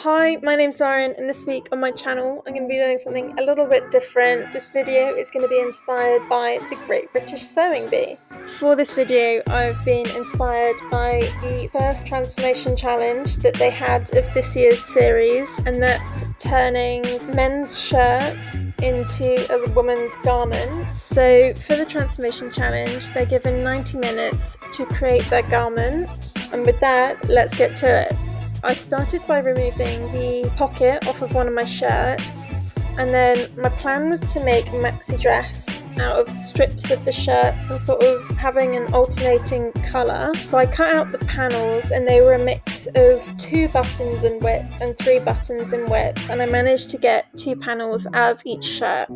Hi, my name's Lauren, and this week on my channel I'm going to be doing something a little bit different. This video is going to be inspired by the Great British Sewing Bee. For this video I've been inspired by the first transformation challenge that they had of this year's series, and that's turning men's shirts into a woman's garments. So for the transformation challenge they're given 90 minutes to create their garment, and with that let's get to it. I started by removing the pocket off of one of my shirts, and then my plan was to make a maxi dress out of strips of the shirts and sort of having an alternating colour. So I cut out the panels, and they were a mix of 2 buttons in width and 3 buttons in width, and I managed to get 2 panels out of each shirt.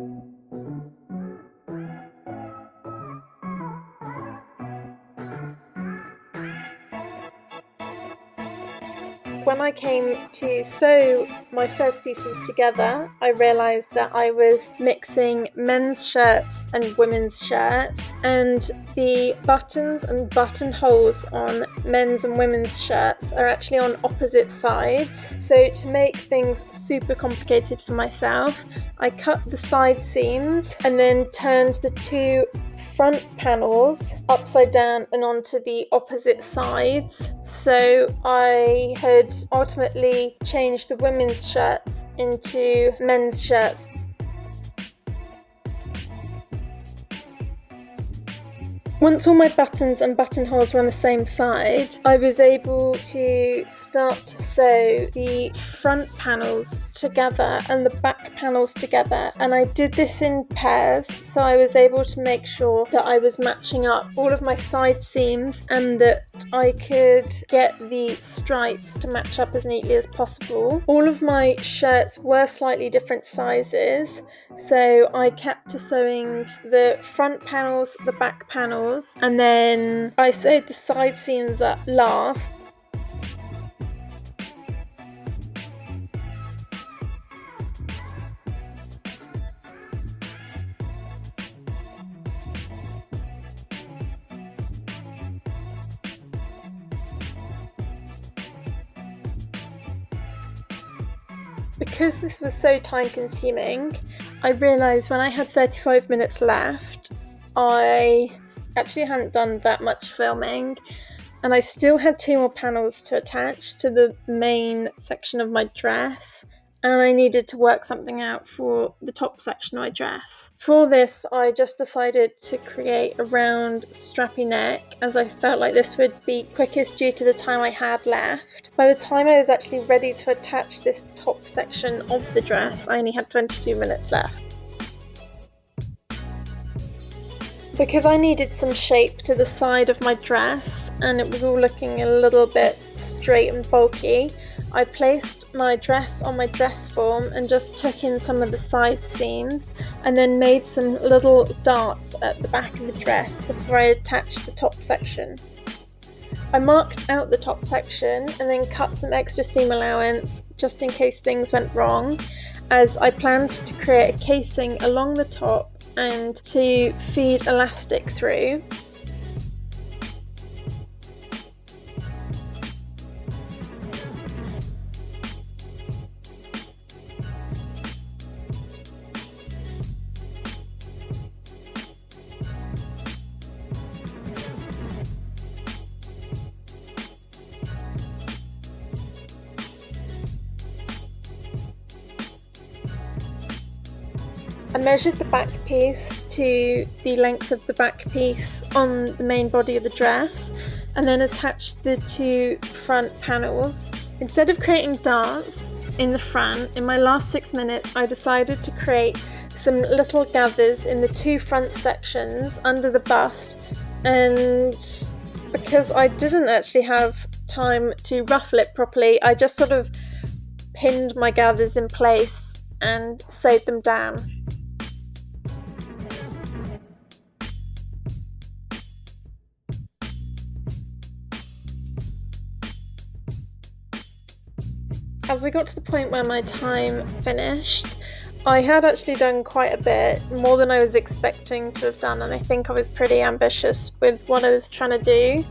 When I came to sew my first pieces together, I realised that I was mixing men's shirts and women's shirts, and the buttons and buttonholes on men's and women's shirts are actually on opposite sides. So to make things super complicated for myself, I cut the side seams and then turned the 2 front panels upside down and onto the opposite sides. So I had ultimately changed the women's shirts into men's shirts. Once all my buttons and buttonholes were on the same side, I was able to start to sew the front panels together and the back panels together, and I did this in pairs, so I was able to make sure that I was matching up all of my side seams and that I could get the stripes to match up as neatly as possible. All of my shirts were slightly different sizes, so I kept to sewing the front panels, the back panels, and then I sewed the side seams up last. Because this was so time consuming, I realised when I had 35 minutes left, I actually hadn't done that much filming, and I still had 2 more panels to attach to the main section of my dress, and I needed to work something out for the top section of my dress. For this, I just decided to create a round strappy neck, as I felt like this would be quickest due to the time I had left. By the time I was actually ready to attach this top section of the dress, I only had 22 minutes left. Because I needed some shape to the side of my dress and it was all looking a little bit straight and bulky, I placed my dress on my dress form and just took in some of the side seams and then made some little darts at the back of the dress before I attached the top section. I marked out the top section and then cut some extra seam allowance just in case things went wrong, as I planned to create a casing along the top and to feed elastic through. I measured the back piece to the length of the back piece on the main body of the dress and then attached the 2 front panels. Instead of creating darts in the front, in my last 6 minutes I decided to create some little gathers in the 2 front sections under the bust, and because I didn't actually have time to ruffle it properly, I just sort of pinned my gathers in place and sewed them down. As I got to the point where my time finished, I had actually done quite a bit, more than I was expecting to have done, and I think I was pretty ambitious with what I was trying to do,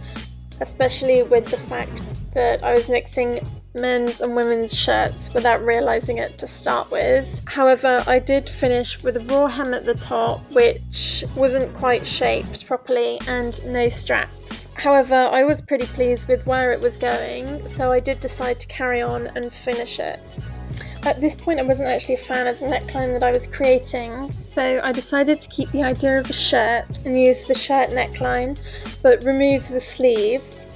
especially with the fact that I was mixing men's and women's shirts without realising it to start with. However, I did finish with a raw hem at the top, which wasn't quite shaped properly, and no straps. However, I was pretty pleased with where it was going, so I did decide to carry on and finish it. At this point, I wasn't actually a fan of the neckline that I was creating, so I decided to keep the idea of a shirt and use the shirt neckline, but remove the sleeves.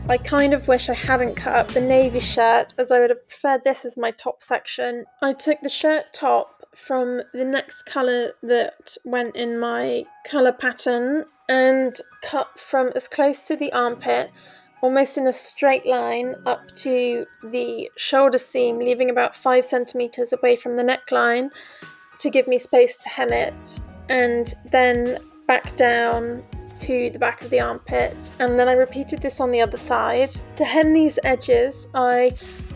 I kind of wish I hadn't cut up the navy shirt, as I would have preferred this as my top section. I took the shirt top from the next colour that went in my colour pattern and cut from as close to the armpit, almost in a straight line, up to the shoulder seam, leaving about 5 centimetres away from the neckline to give me space to hem it, and then back down to the back of the armpit, and then I repeated this on the other side. To hem these edges, I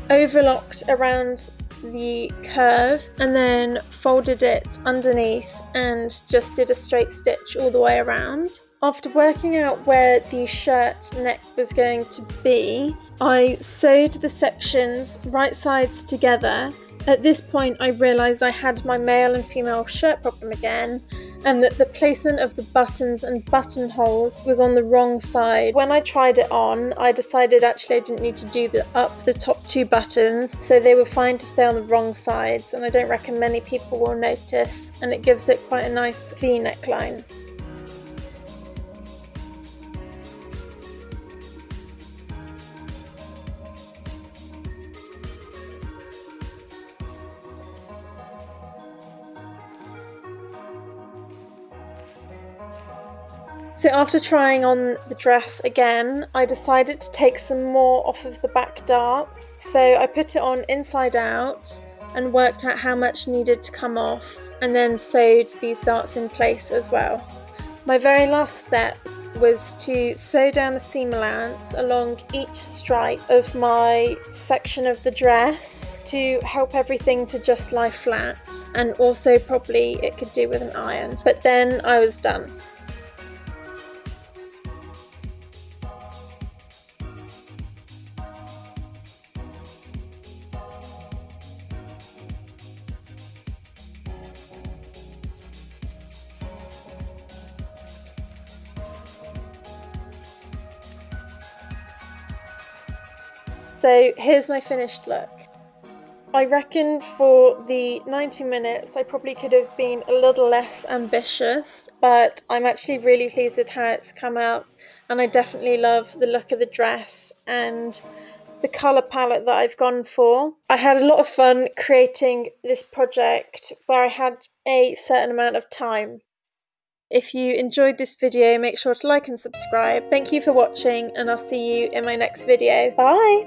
overlocked around the curve and then folded it underneath and just did a straight stitch all the way around. After working out where the shirt neck was going to be, I sewed the sections right sides together. At this point, I realised I had my male and female shirt problem again, and that the placement of the buttons and buttonholes was on the wrong side. When I tried it on, I decided actually I didn't need to do the top 2 buttons, so they were fine to stay on the wrong sides, and I don't reckon many people will notice, and it gives it quite a nice V neckline. So after trying on the dress again, I decided to take some more off of the back darts. So I put it on inside out and worked out how much needed to come off, and then sewed these darts in place as well. My very last step was to sew down the seam allowance along each stripe of my section of the dress to help everything to just lie flat, and also probably it could do with an iron. But then I was done. So here's my finished look. I reckon for the 90 minutes I probably could have been a little less ambitious, but I'm actually really pleased with how it's come out, and I definitely love the look of the dress and the colour palette that I've gone for. I had a lot of fun creating this project where I had a certain amount of time. If you enjoyed this video, make sure to like and subscribe. Thank you for watching, and I'll see you in my next video. Bye!